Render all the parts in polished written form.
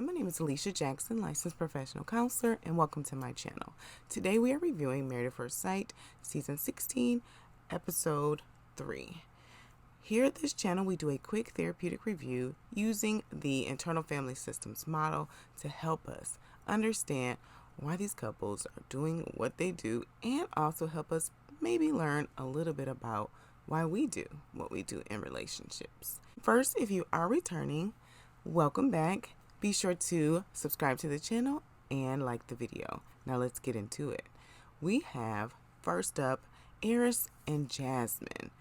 My name is Alicia Jackson, licensed professional counselor, and welcome to my channel. Today we are reviewing Married at First Sight, Season 16, Episode 3. Here at this channel, we do a quick therapeutic review using the internal family systems model to help us understand why these couples are doing what they do and also help us maybe learn a little bit about why we do what we do in relationships. First, if you are returning, welcome back. Be sure to subscribe to the channel and like the video. Now let's get into it. We have first up Eris and Jasmine.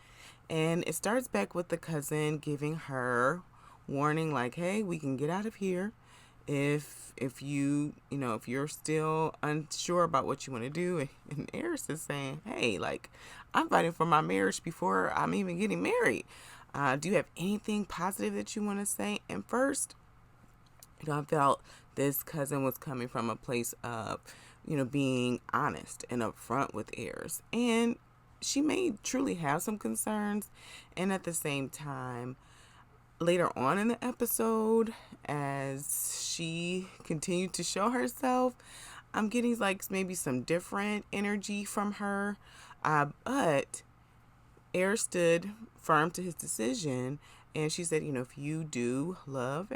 And it starts back with the cousin giving her warning like, hey, we can get out of here if you're still unsure about what you want to do. And Eris is saying, hey, like, I'm fighting for my marriage before I'm even getting married. Do you have anything positive that you want to say? And first, I felt this cousin was coming from a place of, being honest and upfront with Eris. And she may truly have some concerns. And at the same time, later on in the episode, as she continued to show herself, I'm getting like maybe some different energy from her. But Eris stood firm to his decision. And she said, if you do love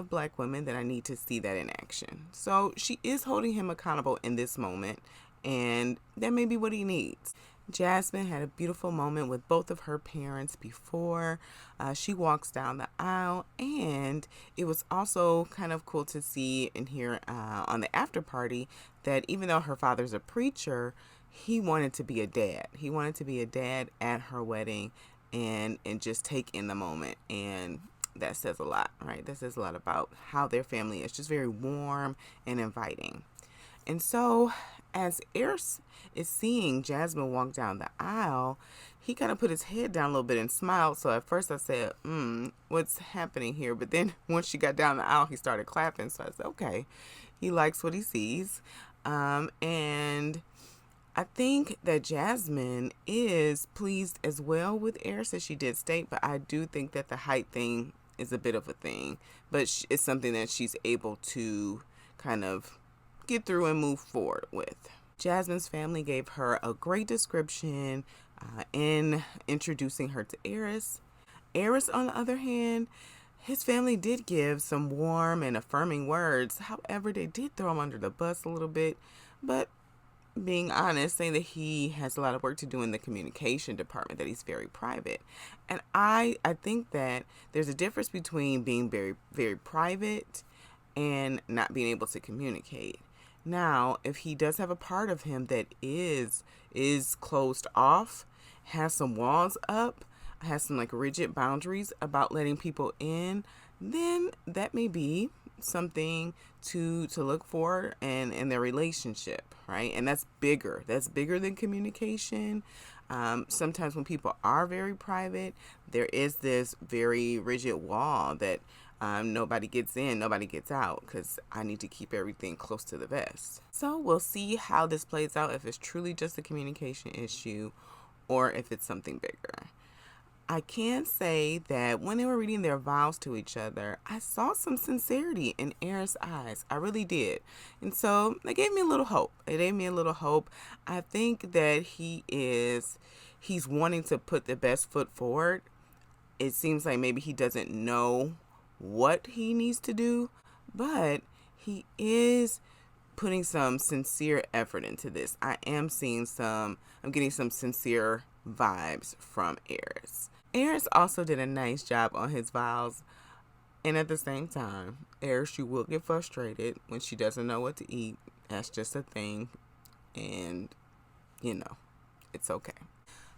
Black women, then I need to see that in action. So she is holding him accountable in this moment, and that may be what he needs. Jasmine had a beautiful moment with both of her parents before she walks down the aisle, and it was also kind of cool to see and hear on the after party that even though her father's a preacher, he wanted to be a dad. He wanted to be a dad at her wedding and just take in the moment, and that says a lot, right? That says a lot about how their family is, just very warm and inviting. And so as Eris is seeing Jasmine walk down the aisle, he kind of put his head down a little bit and smiled. So at first I said, what's happening here? But then once she got down the aisle, he started clapping. So I said, okay, he likes what he sees. And I think that Jasmine is pleased as well with Eris, as she did state, but I do think that the height thing is a bit of a thing, but it's something that she's able to kind of get through and move forward with. Jasmine's family gave her a great description in introducing her to Eris. Eris, on the other hand, his family did give some warm and affirming words. However, they did throw him under the bus a little bit, but being honest, saying that he has a lot of work to do in the communication department, that he's very private. And I think that there's a difference between being very, very private and not being able to communicate. Now, if he does have a part of him that is closed off, has some walls up, has some like rigid boundaries about letting people in, then that may be something to look for and in their relationship, right? And that's bigger than communication. Sometimes when people are very private, there is this very rigid wall that nobody gets in, nobody gets out, because I need to keep everything close to the vest. So we'll see how this plays out, if it's truly just a communication issue or if it's something bigger. I can say that when they were reading their vows to each other, I saw some sincerity in Eris' eyes. I really did. And so it gave me a little hope. I think that he's wanting to put the best foot forward. It seems like maybe he doesn't know what he needs to do, but he is putting some sincere effort into this. I'm getting some sincere vibes from Eris. Eris also did a nice job on his vows, and at the same time, Eris, you will get frustrated when she doesn't know what to eat. That's just a thing, and it's okay.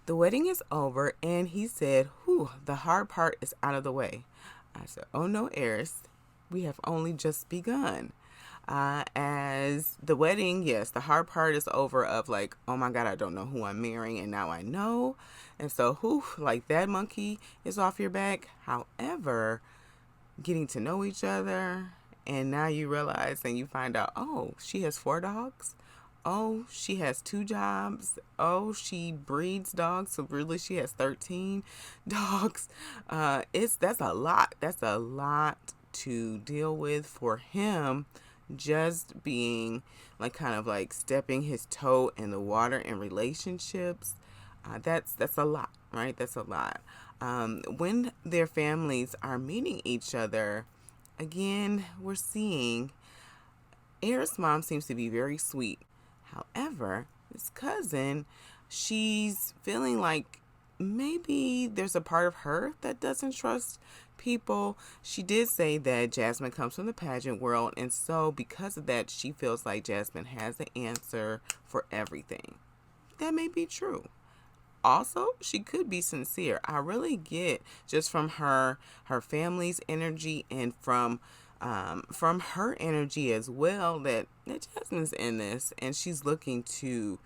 The wedding is over, and he said, the hard part is out of the way. I said, oh no, Eris, we have only just begun. As the wedding, yes, the hard part is over of like, oh my God, I don't know who I'm marrying, and now I know. And so, like that monkey is off your back. However, getting to know each other, and now you realize and you find out, oh, she has 4 dogs. Oh, she has 2 jobs. Oh, she breeds dogs, so really she has 13 dogs. That's a lot. That's a lot to deal with. For him, just being like kind of like stepping his toe in the water in relationships, that's a lot, right? That's a lot. When their families are meeting each other, again, we're seeing Air's mom seems to be very sweet. However, his cousin, she's feeling like maybe there's a part of her that doesn't trust people. She did say that Jasmine comes from the pageant world, and so because of that, she feels like Jasmine has the answer for everything. That may be true. Also, she could be sincere. I really get just from her family's energy and from her energy as well that Jasmine's in this and she's looking to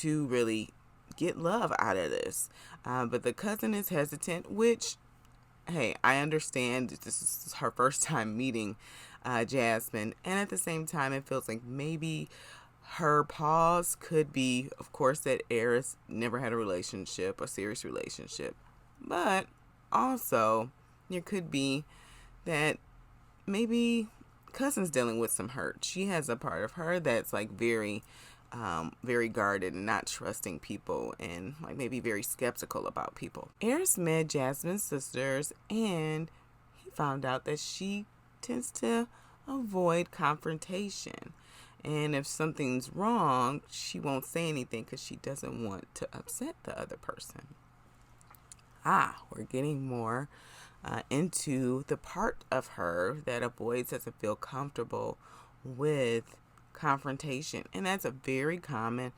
really get love out of this. But the cousin is hesitant, which, hey, I understand. This is her first time meeting Jasmine, and at the same time, it feels like maybe her pause could be, of course, that Eris never had a serious relationship, but also there could be that maybe cousin's dealing with some hurt. She has a part of her that's like very guarded and not trusting people and like maybe very skeptical about people. Eris met Jasmine's sisters and he found out that she tends to avoid confrontation. And if something's wrong, she won't say anything because she doesn't want to upset the other person. We're getting more into the part of her that avoids, doesn't feel comfortable with confrontation. And that's a very common,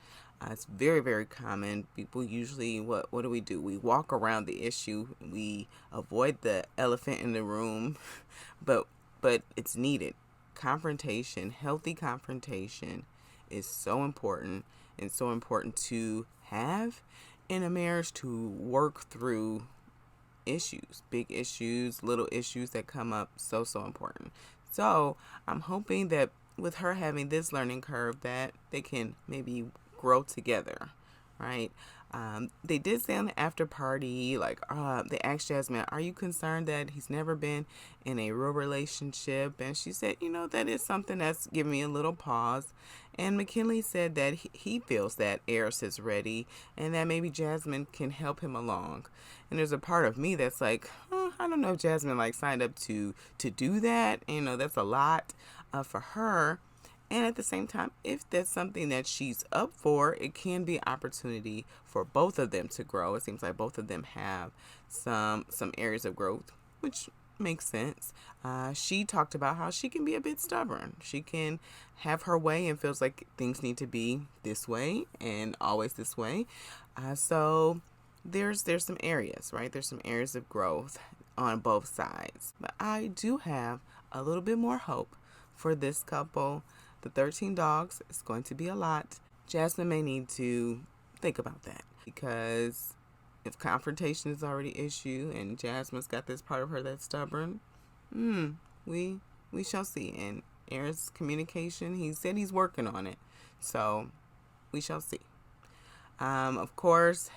it's very, very common. People usually, what do? We walk around the issue. We avoid the elephant in the room, but it's needed. Confrontation, healthy confrontation is so important and so important to have in a marriage to work through issues, big issues, little issues that come up. So important. So I'm hoping that with her having this learning curve that they can maybe grow together, right? They did say on the after party, like, they asked Jasmine, are you concerned that he's never been in a real relationship? And she said, that is something that's giving me a little pause. And McKinley said that he feels that Eris is ready and that maybe Jasmine can help him along. And there's a part of me that's like, I don't know if Jasmine like signed up to do that. That's a lot for her. And at the same time, if that's something that she's up for, it can be an opportunity for both of them to grow. It seems like both of them have some areas of growth, which makes sense. She talked about how she can be a bit stubborn. She can have her way and feels like things need to be this way and always this way. So there's some areas, right? There's some areas of growth on both sides. But I do have a little bit more hope for this couple. The 13 dogs is going to be a lot. Jasmine may need to think about that because if confrontation is already an issue and Jasmine's got this part of her that's stubborn, we shall see. And Aaron's communication, he said he's working on it. So we shall see. Of course,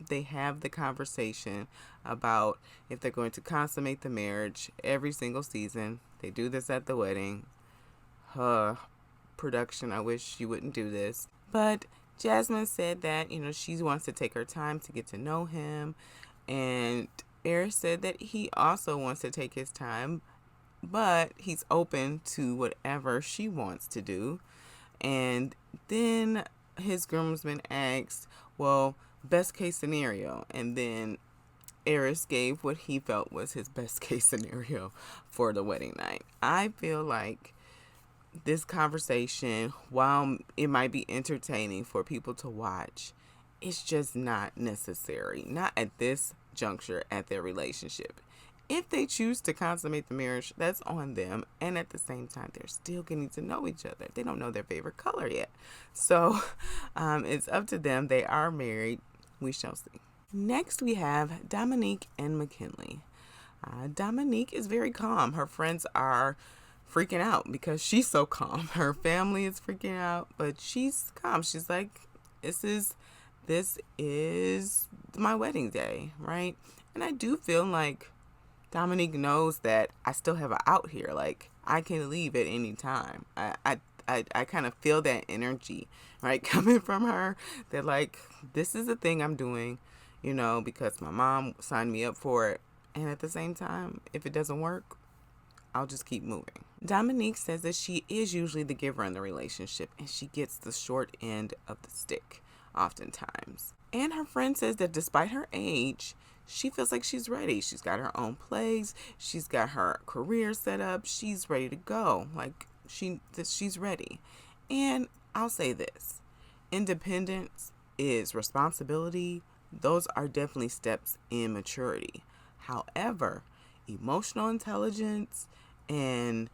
they have the conversation about if they're going to consummate the marriage every single season. They do this at the wedding. Production, I wish you wouldn't do this. But Jasmine said that, she wants to take her time to get to know him. And Eris said that he also wants to take his time, but he's open to whatever she wants to do. And then his groomsman asked, well, best case scenario. And then Eris gave what he felt was his best case scenario for the wedding night. I feel like this conversation, while it might be entertaining for people to watch, it's just not necessary. Not at this juncture at their relationship. If they choose to consummate the marriage, that's on them. And at the same time, they're still getting to know each other. They don't know their favorite color yet. So it's up to them. They are married. We shall see. Next, we have Dominique and McKinley. Dominique is very calm. Her friends are freaking out because she's so calm. Her family is freaking out, but she's calm. She's like, this is my wedding day, right? And I do feel like Dominique knows that I still have an out here. Like, I can leave at any time. I kind of feel that energy, right, coming from her, that like, this is a thing I'm doing, because my mom signed me up for it. And at the same time, if it doesn't work, I'll just keep moving. Dominique says that she is usually the giver in the relationship and she gets the short end of the stick oftentimes. And her friend says that despite her age, she feels like she's ready. She's got her own plays. She's got her career set up. She's ready to go. Like, she's ready. And I'll say this. Independence is responsibility. Those are definitely steps in maturity. However, emotional intelligence and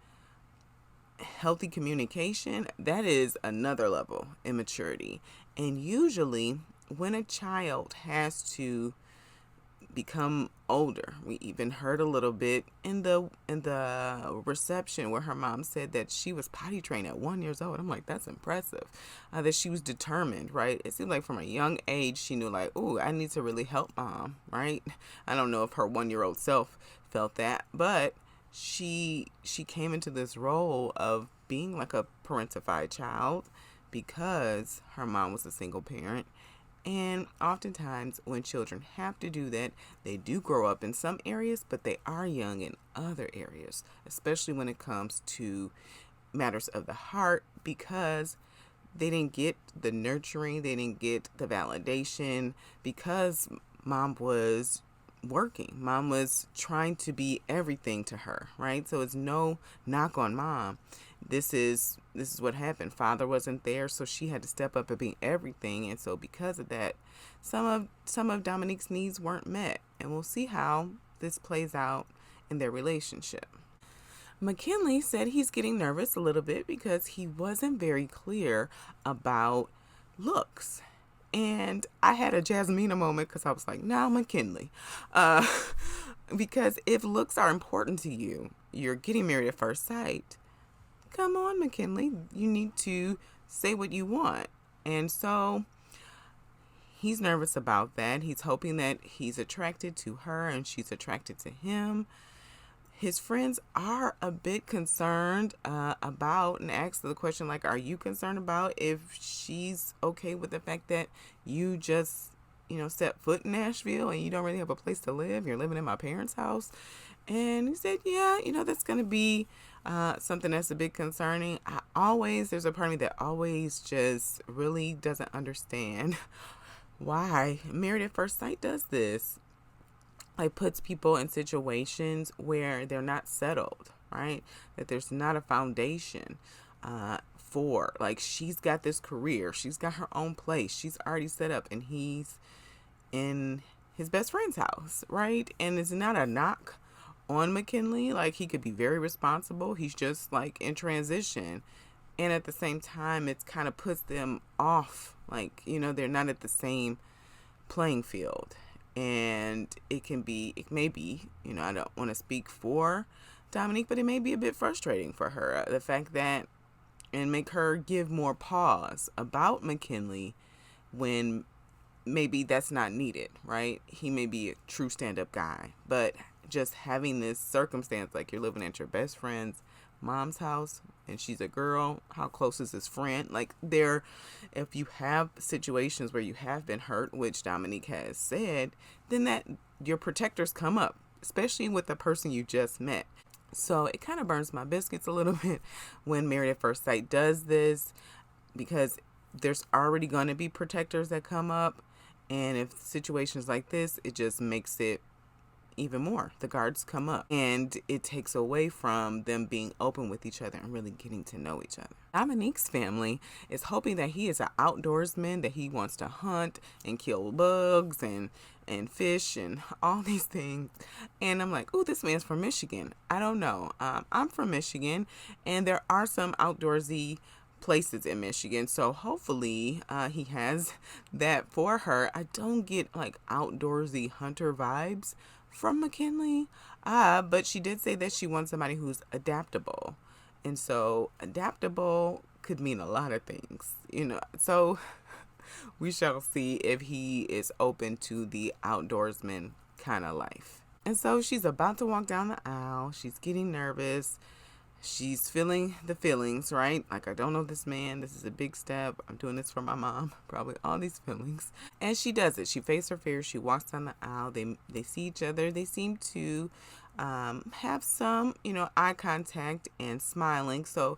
healthy communication, that is another level in maturity. And usually when a child has to become older, we even heard a little bit in the reception where her mom said that she was potty trained at 1 year old. I'm like, that's impressive. That she was determined, right? It seemed like from a young age she knew, like, oh, I need to really help mom, right? I don't know if her 1 year old self felt that, but she came into this role of being like a parentified child because her mom was a single parent. And oftentimes when children have to do that, they do grow up in some areas, but they are young in other areas, especially when it comes to matters of the heart, because they didn't get the nurturing, they didn't get the validation, because mom was working. Mom was trying to be everything to her, right? So it's no knock on mom. This is what happened. Father wasn't there, so she had to step up and be everything. And so because of that, some of Dominique's needs weren't met. And we'll see how this plays out in their relationship. McKinley said he's getting nervous a little bit because he wasn't very clear about looks. And I had a Jasmina moment because I was like, now McKinley. Because if looks are important to you, you're getting married at first sight. Come on, McKinley. You need to say what you want. And so he's nervous about that. He's hoping that he's attracted to her and she's attracted to him. His friends are a bit concerned about, and ask the question, like, are you concerned about if she's okay with the fact that you just, set foot in Nashville and you don't really have a place to live? You're living in my parents' house. And he said, yeah, that's going to be something that's a bit concerning. There's a part of me that always just really doesn't understand why Married at First Sight does this. Like, puts people in situations where they're not settled, right? That there's not a foundation for, like, she's got this career, she's got her own place, she's already set up, and he's in his best friend's house, right? And it's not a knock on McKinley. Like, he could be very responsible. He's just like in transition. And at the same time, it kind of puts them off. Like, they're not at the same playing field. And it may be, I don't want to speak for Dominique, but it may be a bit frustrating for her. The fact that, and make her give more pause about McKinley when maybe that's not needed, right? He may be a true stand-up guy, but just having this circumstance, like you're living at your best friend's mom's house and she's a girl, how close is this friend? Like, if you have situations where you have been hurt, which Dominique has said, then that your protectors come up, especially with the person you just met. So it kind of burns my biscuits a little bit when Married at First Sight does this, because there's already going to be protectors that come up. And if situations like this, it just makes it even more. The guards come up and it takes away from them being open with each other and really getting to know each other. Dominique's family is hoping that he is an outdoorsman, that he wants to hunt and kill bugs and fish and all these things. And I'm like, ooh, this man's from Michigan. I don't know. I'm from Michigan, and there are some outdoorsy places in Michigan, so hopefully he has that for her. I don't get like outdoorsy hunter vibes from McKinley, but she did say that she wants somebody who's adaptable, and so adaptable could mean a lot of things, so we shall see if he is open to the outdoorsman kind of life. And so she's about to walk down the aisle. She's getting nervous. She's feeling the feelings, right? Like, I don't know this man. This is a big step. I'm doing this for my mom. Probably all these feelings. And she does it. She faces her fears. She walks down the aisle. They see each other. They seem to have some, eye contact and smiling. So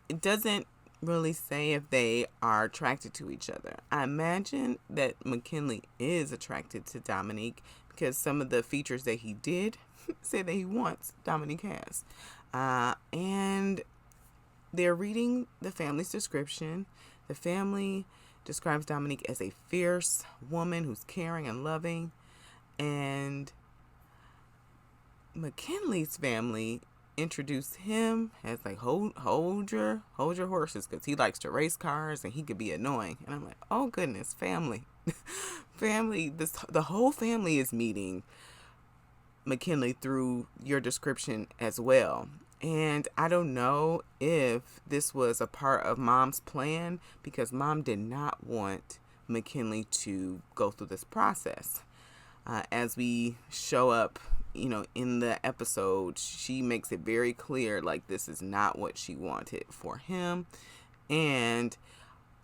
it doesn't really say if they are attracted to each other. I imagine that McKinley is attracted to Dominique because some of the features that he did say that he wants, Dominique has. And they're reading the family's description. The family describes Dominique as a fierce woman who's caring and loving. And McKinley's family introduced him as like hold your horses, because he likes to race cars and he could be annoying. And I'm like, oh goodness, family. The whole family is meeting McKinley through your description as well. And I don't know if this was a part of Mom's plan, because Mom did not want McKinley to go through this process. As we show up, in the episode, she makes it very clear, like, this is not what she wanted for him. And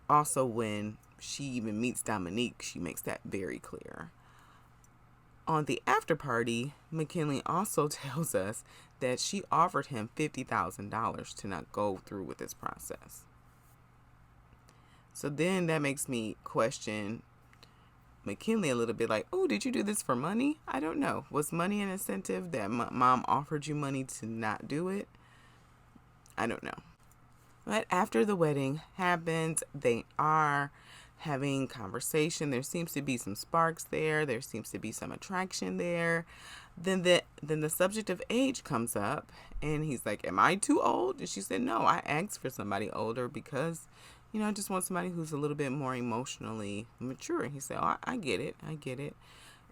also when she even meets Dominique, she makes that very clear. On the after party, McKinley also tells us that she offered him $50,000 to not go through with this process. So then that makes me question McKinley a little bit, like, oh, did you do this for money? I don't know. Was money an incentive that Mom offered you money to not do it? I don't know. But after the wedding happens, they are having conversation. There seems to be some sparks there. There seems to be some attraction there. Then the subject of age comes up, and he's like, am I too old? And she said, no, I asked for somebody older because, I just want somebody who's a little bit more emotionally mature. And he said, oh, I get it.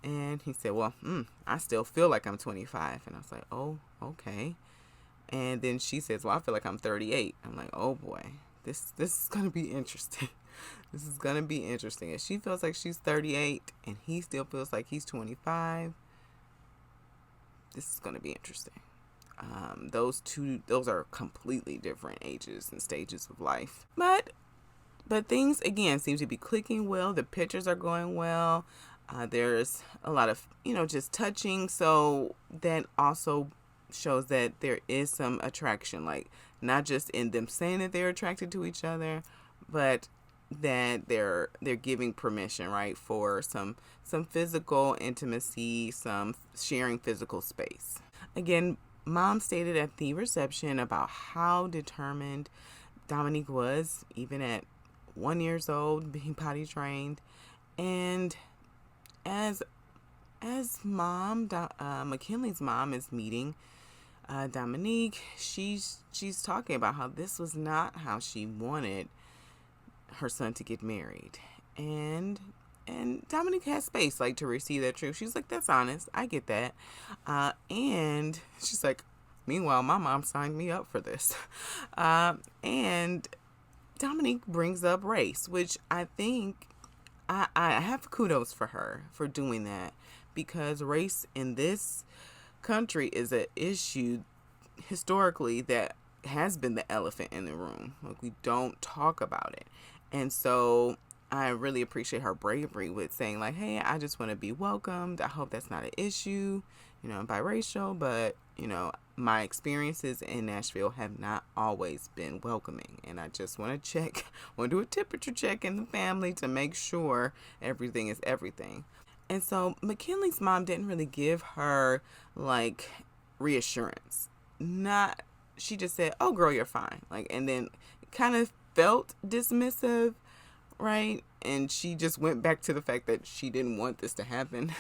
And he said, well, I still feel like I'm 25. And I was like, oh, okay. And then she says, well, I feel like I'm 38. I'm like, oh boy, this is going to be interesting. This is going to be interesting. If she feels like she's 38 and he still feels like he's 25, this is going to be interesting. Those are completely different ages and stages of life. But things, again, seem to be clicking well. The pictures are going well. There's a lot of, just touching. So that also shows that there is some attraction, like not just in them saying that they're attracted to each other, but that they're giving permission, right, for some physical intimacy, some sharing physical space. Again, Mom stated at the reception about how determined Dominique was, even at 1 year old, being potty trained. And as McKinley's mom is meeting Dominique, she's talking about how this was not how she wanted her son to get married. And Dominique has space, like, to receive that truth. She's like, that's honest. I get that. And she's like, meanwhile, my mom signed me up for this. And Dominique brings up race, which I think I have kudos for her for doing that, because race in this country is an issue historically that has been the elephant in the room. Like, we don't talk about it. And so I really appreciate her bravery with saying, like, hey, I just want to be welcomed. I hope that's not an issue. I'm biracial, but, my experiences in Nashville have not always been welcoming. And I just want to do a temperature check in the family to make sure everything is everything. And so McKinley's mom didn't really give her, like, reassurance. She just said, oh, girl, you're fine. Like, and then kind of felt dismissive, right? And she just went back to the fact that she didn't want this to happen.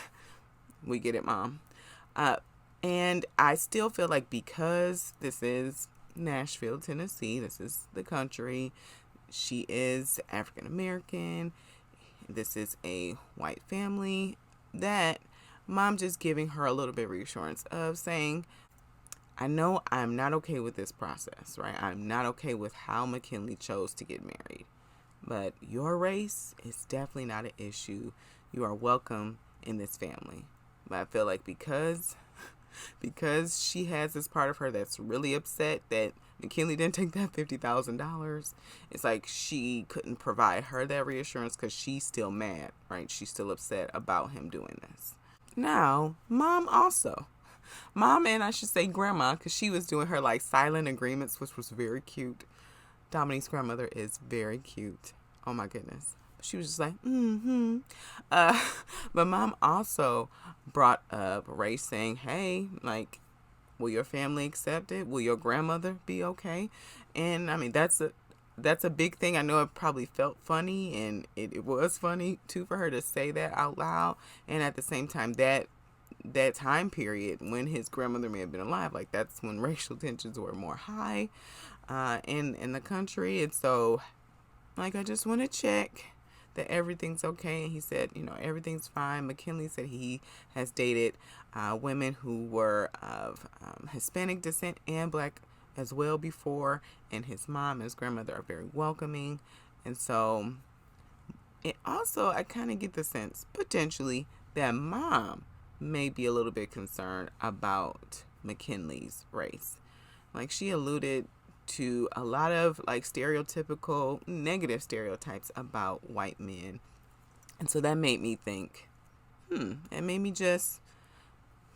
We get it, Mom. And I still feel like, because this is Nashville, Tennessee, this is the country, she is African American, this is a white family, that Mom just giving her a little bit of reassurance of saying, I know I'm not okay with this process, right? I'm not okay with how McKinley chose to get married. But your race is definitely not an issue. You are welcome in this family. But I feel like because because she has this part of her that's really upset that McKinley didn't take that $50,000. It's like she couldn't provide her that reassurance because she's still mad, right? She's still upset about him doing this. Now, mom, and I should say grandma, because she was doing her like silent agreements, which was very cute. Dominique's grandmother is very cute. Oh my goodness. She was just like, mm-hmm. But mom also brought up Ray saying, hey, like, will your family accept it? Will your grandmother be okay? And I mean, that's a big thing. I know it probably felt funny, and it was funny too for her to say that out loud. And at the same time, that time period when his grandmother may have been alive, like that's when racial tensions were more high in the country. And so, like, I just want to check that everything's okay. And he said, everything's fine. McKinley said he has dated women who were of Hispanic descent and Black as well before, and his mom and his grandmother are very welcoming. And so it also, I kind of get the sense potentially that mom may be a little bit concerned about McKinley's race. Like, she alluded to a lot of like stereotypical negative stereotypes about white men. And so that made me think, it made me just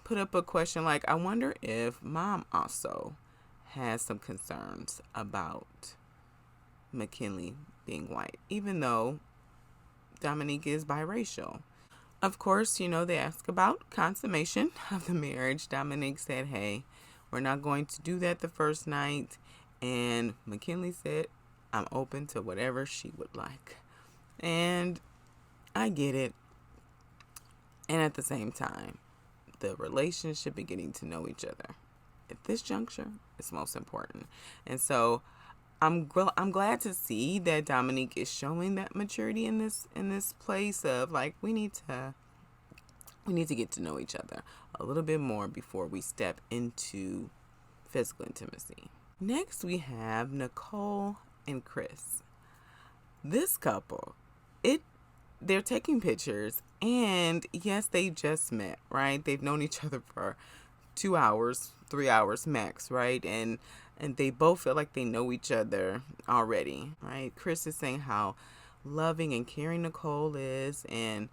put up a question like, I wonder if mom also has some concerns about McKinley being white, even though Dominique is biracial. Of course, they ask about consummation of the marriage. Dominique said, hey, we're not going to do that the first night. And McKinley said, I'm open to whatever she would like. And I get it. And at the same time, the relationship and getting to know each other at this juncture is most important. And so I'm glad to see that Dominique is showing that maturity in this place of like, we need to get to know each other a little bit more before we step into physical intimacy. Next, we have Nicole and Chris. This couple, they're taking pictures, and yes, they just met, right? They've known each other for 2 hours, 3 hours max, right? And they both feel like they know each other already, right? Chris is saying how loving and caring Nicole is, and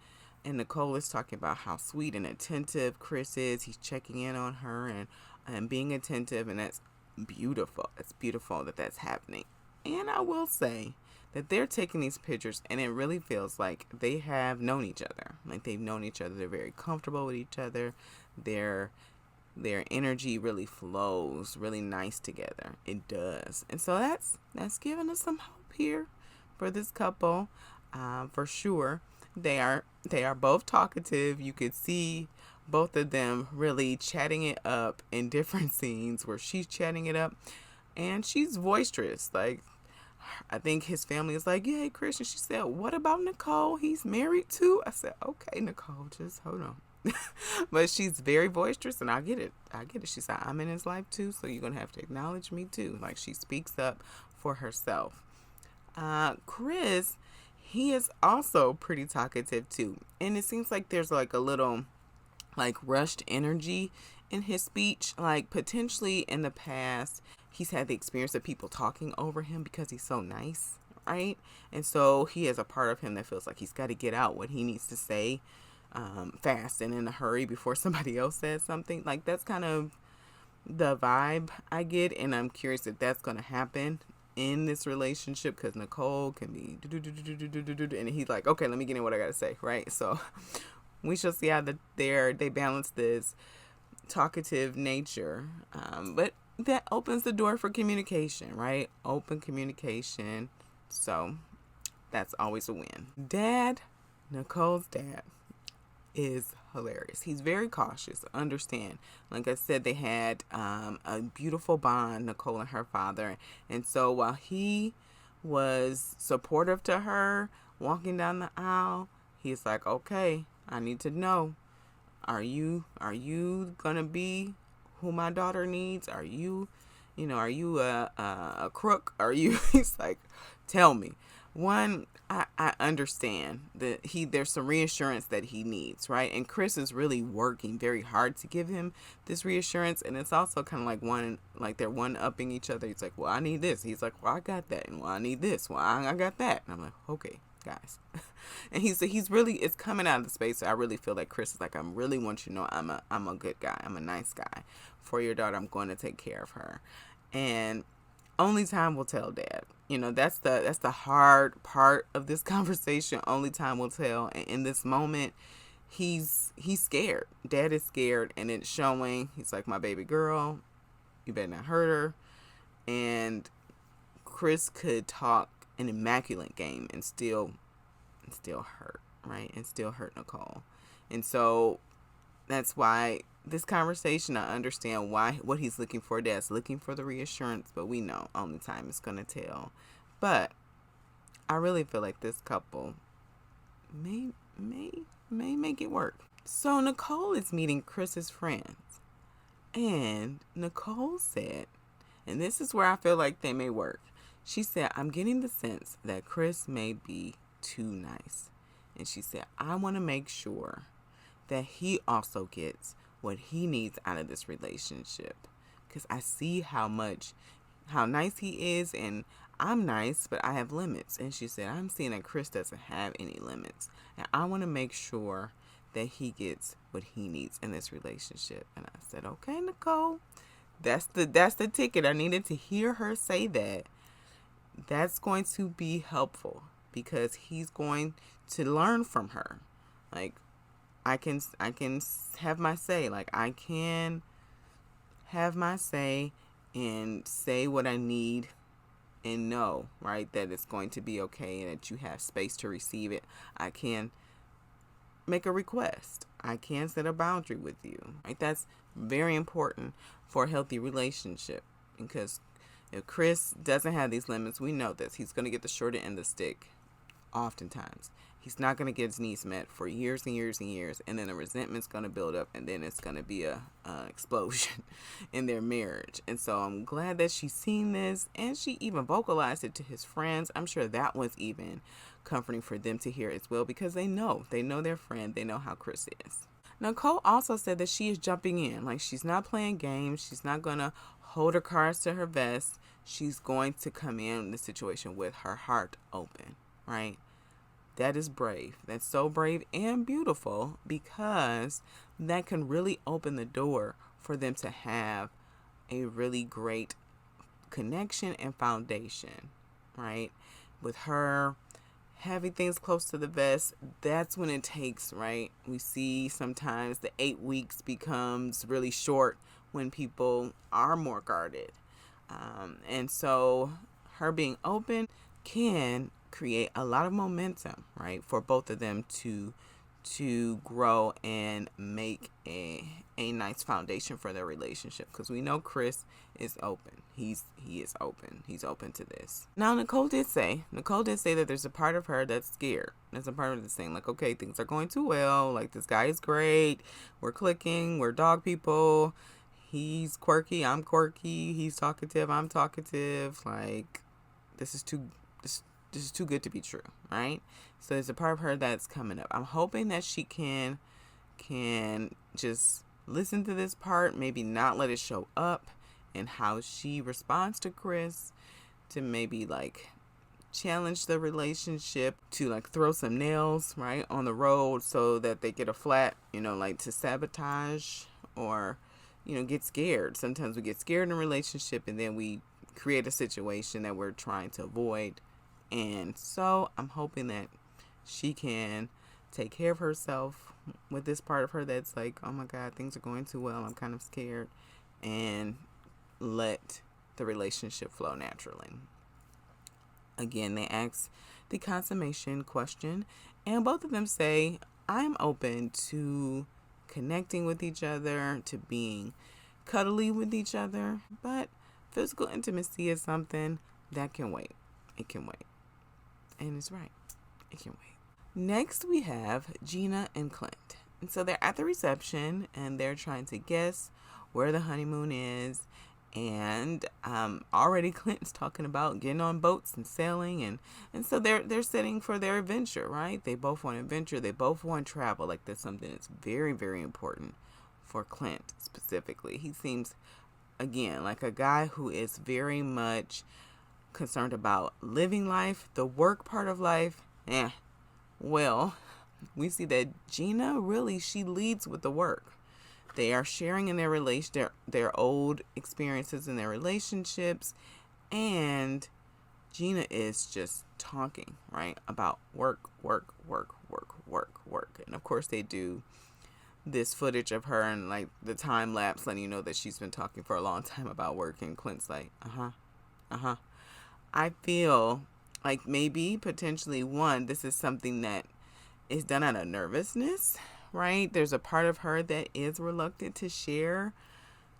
Nicole is talking about how sweet and attentive Chris is. He's checking in on her and being attentive, and that's beautiful. It's beautiful that that's happening. And I will say that they're taking these pictures, and it really feels like they have known each other. Like they've known each other. They're very comfortable with each other. Their energy really flows really nice together. It does. And so that's giving us some hope here for this couple. For sure. They are both talkative. You could see both of them really chatting it up in different scenes where she's chatting it up and she's boisterous. Like, I think his family is like, yeah, Chris. And she said, what about Nicole? He's married too. I said, okay, Nicole, just hold on. But she's very boisterous, and I get it. She said, I'm in his life too, so you're going to have to acknowledge me too. Like, she speaks up for herself. Chris, he is also pretty talkative too. And it seems like there's like a little like rushed energy in his speech. Like, potentially in the past, he's had the experience of people talking over him because he's so nice, right? And so he has a part of him that feels like he's got to get out what he needs to say fast and in a hurry before somebody else says something. Like, that's kind of the vibe I get, and I'm curious if that's going to happen in this relationship, because Nicole can be and he's like, okay, let me get in what I got to say, right? So we shall see how they balance this talkative nature, but that opens the door for communication, right? Open communication. So that's always a win. Nicole's dad is hilarious. He's very cautious. Understand, like I said, they had a beautiful bond, Nicole and her father. And so while he was supportive to her walking down the aisle, he's like, okay, I need to know, are you gonna be who my daughter needs? Are you a crook? Are you? He's like, tell me. one, I understand that there's some reassurance that he needs, right? And Chris is really working very hard to give him this reassurance. And it's also kind of like they're one upping each other. He's like, well, I need this. He's like, well, I got that. And well, I need this. Well, I got that. And I'm like, okay, guys. And he's really, it's coming out of the space. I really feel like Chris is like, I really want you to know I'm a good guy. I'm a nice guy for your daughter. I'm going to take care of her. And only time will tell, Dad. That's the hard part of this conversation. Only time will tell. And in this moment, he's scared. Dad is scared, and it's showing. He's like, my baby girl, you better not hurt her. And Chris could talk an immaculate game and still hurt, right? And still hurt Nicole. And so that's why this conversation, I understand what he's looking for. Dad's looking for the reassurance, but we know only time is going to tell. But I really feel like this couple may make it work. So Nicole is meeting Chris's friends, and Nicole said, and this is where I feel like they may work. She said, I'm getting the sense that Chris may be too nice. And she said, I want to make sure that he also gets what he needs out of this relationship, because I see how nice he is, and I'm nice, but I have limits. And she said, I'm seeing that Chris doesn't have any limits, and I want to make sure that he gets what he needs in this relationship. And I said, okay, Nicole, that's the ticket. I needed to hear her say that. That's going to be helpful, because he's going to learn from her. Like, I can have my say. Like, I can have my say and say what I need and know, right, that it's going to be okay and that you have space to receive it. I can make a request. I can set a boundary with you. Right? That's very important for a healthy relationship, because if Chris doesn't have these limits, we know this. He's going to get the short end of the stick oftentimes. He's not going to get his needs met for years and years and years, and then the resentment's going to build up, and then it's going to be an explosion in their marriage. And so I'm glad that she's seen this, and she even vocalized it to his friends. I'm sure that was even comforting for them to hear as well, because they know their friend, they know how Chris is. Nicole also said that she is jumping in. Like, she's not playing games. She's not going to hold her cards to her vest. She's going to come in the situation with her heart open, right? That is brave. That's so brave and beautiful, because that can really open the door for them to have a really great connection and foundation, right? With her having things close to the vest, that's when it takes, right? We see sometimes the 8 weeks becomes really short when people are more guarded. And so her being open can create a lot of momentum, right, for both of them to grow and make a nice foundation for their relationship, because we know Chris is open. He is open. He's open to this. Now, Nicole did say that there's a part of her that's scared. There's a part of her that's saying, like, okay, things are going too well. Like, this guy is great. We're clicking. We're dog people. He's quirky. I'm quirky. He's talkative. I'm talkative. Like, this is too good to be true, right? So there's a part of her that's coming up. I'm hoping that she can just listen to this part, maybe not let it show up in how she responds to Chris, to maybe like challenge the relationship, to like throw some nails, right, on the road so that they get a flat, like to sabotage or, get scared. Sometimes we get scared in a relationship, and then we create a situation that we're trying to avoid. And so I'm hoping that she can take care of herself with this part of her that's like, oh my God, things are going too well. I'm kind of scared. And let the relationship flow naturally. Again, they ask the consummation question, and both of them say, I'm open to connecting with each other, to being cuddly with each other, but physical intimacy is something that can wait. It can wait. And it's right. It can wait. Next, we have Gina and Clint. And so they're at the reception, and they're trying to guess where the honeymoon is. And already Clint's talking about getting on boats and sailing, and so they're setting for their adventure, right? They both want adventure, they both want travel. Like, that's something that's very, very important for Clint specifically. He seems, again, like a guy who is very much concerned about living life. The work part of life, well, we see that Gina really, she leads with the work. They are sharing in their old experiences in their relationships, and Gina is just talking, right, about work, work, work, work, work, work. And of course they do this footage of her and like the time lapse letting you know that she's been talking for a long time about work, and Clint's like, I feel like maybe potentially this is something that is done out of nervousness, right? There's a part of her that is reluctant to share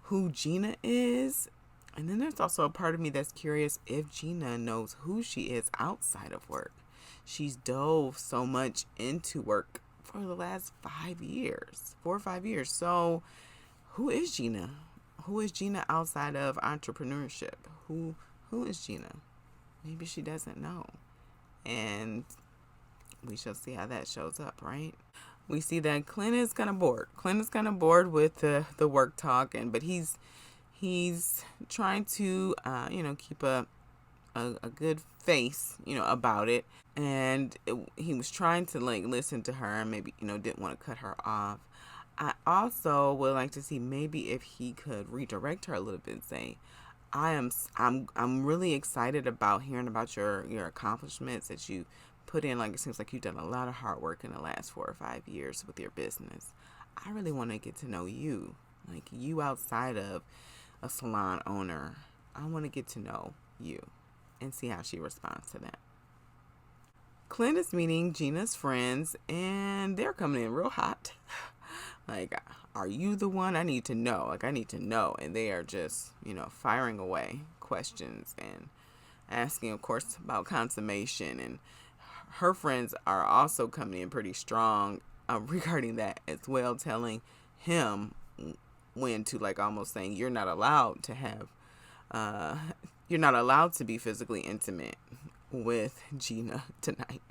who Gina is. And then there's also a part of me that's curious if Gina knows who she is outside of work. She's dove so much into work for the last 4 or 5 years. So who is Gina? Who is Gina outside of entrepreneurship? Who is Gina? Maybe she doesn't know. And we shall see how that shows up, right? We see that Clint is kind of bored. Clint is kind of bored with the work talk, but he's trying to keep a good face about it, and he was trying to like listen to her and maybe didn't want to cut her off. I also would like to see maybe if he could redirect her a little bit and say, I'm really excited about hearing about your accomplishments that you put in. Like, it seems like you've done a lot of hard work in the last 4 or 5 years with your business. I really want to get to know you, like you outside of a salon owner. I want to get to know you and see how she responds to that. Clint is meeting Gina's friends, and they're coming in real hot. Like, are you the one? I need to know. Like, I need to know. And they are just, firing away questions and asking, of course, about consummation. And her friends are also coming in pretty strong regarding that as well, telling him when to, like, almost saying, you're not allowed to be physically intimate with Gina tonight,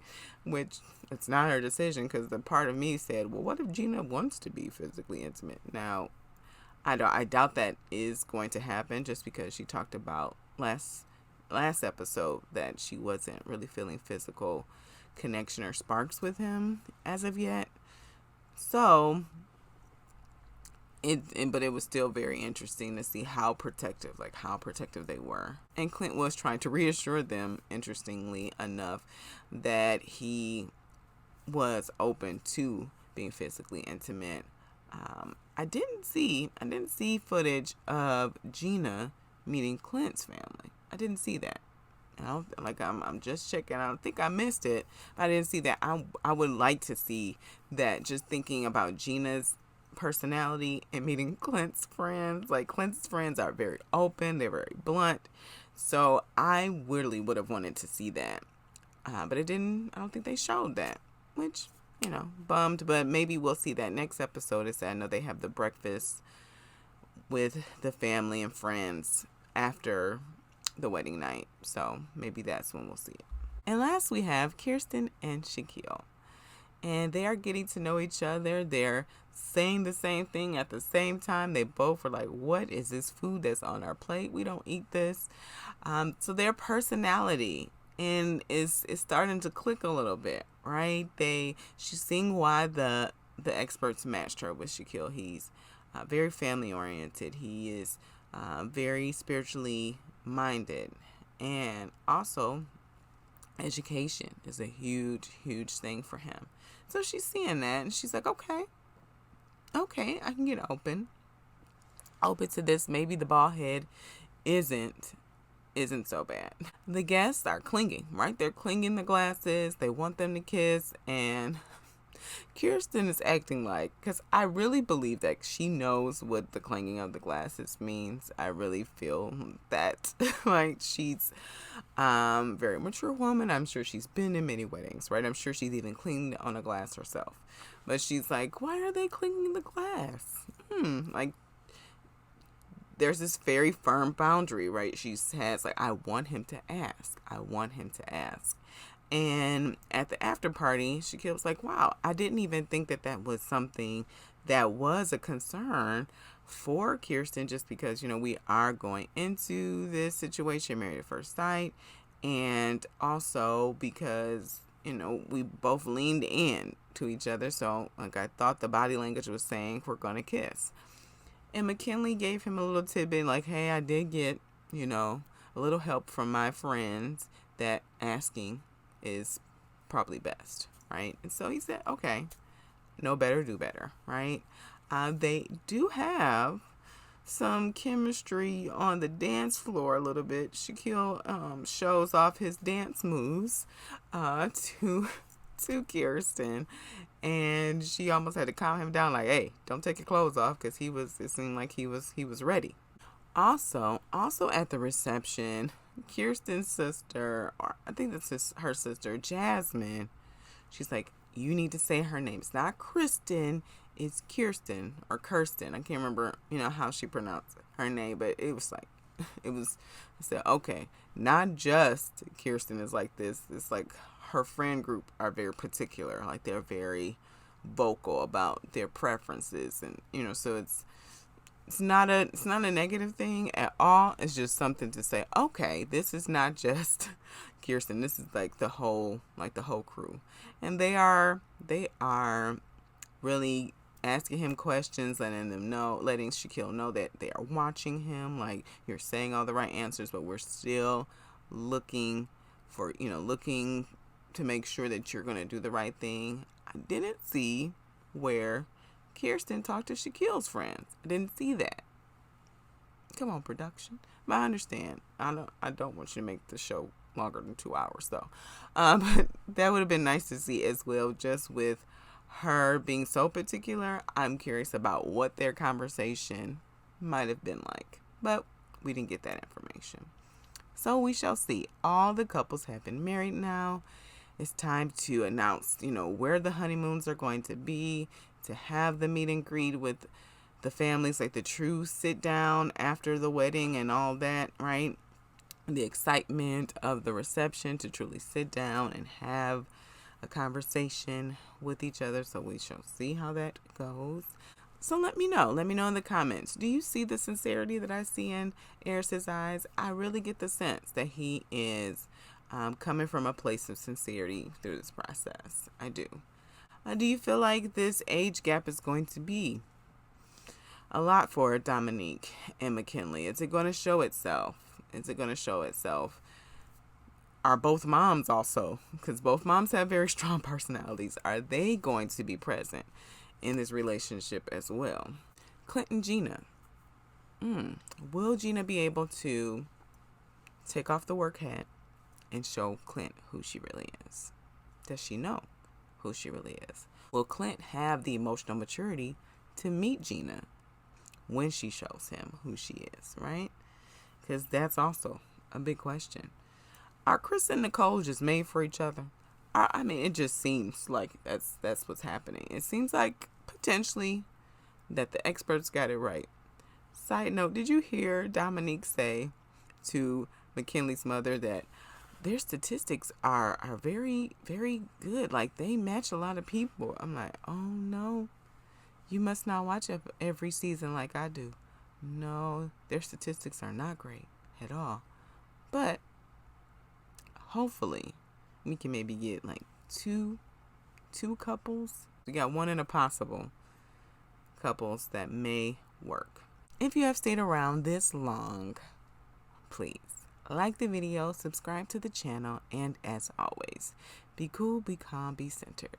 which it's not her decision, because the part of me said, well, what if Gina wants to be physically intimate? Now, I doubt that is going to happen, just because she talked about last episode that she wasn't really feeling physical connection or sparks with him as of yet. So but it was still very interesting to see how protective they were. And Clint was trying to reassure them, interestingly enough, that he was open to being physically intimate. I didn't see footage of Gina meeting Clint's family. I didn't see that. I'm just checking. I don't think I missed it, but I didn't see that. I would like to see that, just thinking about Gina's personality and meeting Clint's friends. Like, Clint's friends are very open, they're very blunt, so I really would have wanted to see that, but I don't think they showed that, which bummed. But maybe we'll see that next episode. Is that I know they have the breakfast with the family and friends after the wedding night, so maybe that's when we'll see it. And last, we have Kirsten and Shaquille. And they are getting to know each other. They're saying the same thing at the same time. They both are like, what is this food that's on our plate? We don't eat this. So their personality is starting to click a little bit, right? She's seeing why the experts matched her with Shaquille. He's very family oriented. He is very spiritually minded. And also, education is a huge, huge thing for him. So she's seeing that, and she's like, okay, I can get open to this. Maybe the bald head isn't so bad. The guests are clinging, right? They're clinging the glasses. They want them to kiss, and Kirsten is acting like, because I really believe that she knows what the clinging of the glasses means. I really feel that like she's very mature woman. I'm sure she's been in many weddings, right? I'm sure she's even cleaned on a glass herself. But she's like, why are they clinging the glass? Like, there's this very firm boundary, right? She has like, I want him to ask. I want him to ask. And at the after party, Shaquille was like, wow, I didn't even think that that was something that was a concern for Kirsten, just because, we are going into this situation, married at first sight. And also because, we both leaned in to each other. So, like, I thought the body language was saying we're going to kiss. And McKinley gave him a little tidbit like, hey, I did get, a little help from my friends that asking is probably best, right? And so he said, okay, know better, do better, right? They do have some chemistry on the dance floor a little bit. Shaquille shows off his dance moves to Kirsten, and she almost had to calm him down, like, hey, don't take your clothes off, because it seemed like he was ready. Also at the reception, Kirsten's sister, or I think that's her sister, Jasmine, she's like, you need to say her name. It's not Kristen, it's Kirsten or Kirsten. I can't remember, how she pronounced her name, but it was like, I said, okay, not just Kirsten is like this. It's like her friend group are very particular. Like, they're very vocal about their preferences. And, so it's not a negative thing at all. It's just something to say, okay, this is not just Kirsten. This is like the whole crew. And they are really asking him questions, letting Shaquille know that they are watching him. Like, you're saying all the right answers, but we're still looking to make sure that you're going to do the right thing. I didn't see where Kirsten talked to Shaquille's friends. I didn't see that. Come on, production. But I understand. I don't want you to make the show longer than 2 hours, though. But that would have been nice to see as well, just with her being so particular. I'm curious about what their conversation might have been like. But we didn't get that information. So we shall see. All the couples have been married now. It's time to announce, where the honeymoons are going to be, to have the meet and greet with the families, like the true sit down after the wedding and all that, right? The excitement of the reception, to truly sit down and have a conversation with each other. So we shall see how that goes. So let me know in the comments. Do you see the sincerity that I see in Eris's eyes? I really get the sense that he is coming from a place of sincerity through this process. I do. Do you feel like this age gap is going to be a lot for Dominique and McKinley? Is it going to show itself? Are both moms also, because both moms have very strong personalities, are they going to be present in this relationship as well? Clint and Gina. Will Gina be able to take off the work hat and show Clint who she really is? Does she know who she really is? Will Clint have the emotional maturity to meet Gina when she shows him who she is, right? Because that's also a big question. Are Chris and Nicole just made for each other? I mean, it just seems like that's what's happening. It seems like potentially that the experts got it right. Side note, did you hear Dominique say to McKinley's mother that their statistics are very, very good? Like, they match a lot of people. I'm like, oh no, you must not watch every season like I do. No, their statistics are not great at all. But hopefully we can maybe get like two couples. We got one in a possible couples that may work. If you have stayed around this long, please like the video, subscribe to the channel, and as always, be cool, be calm, be centered.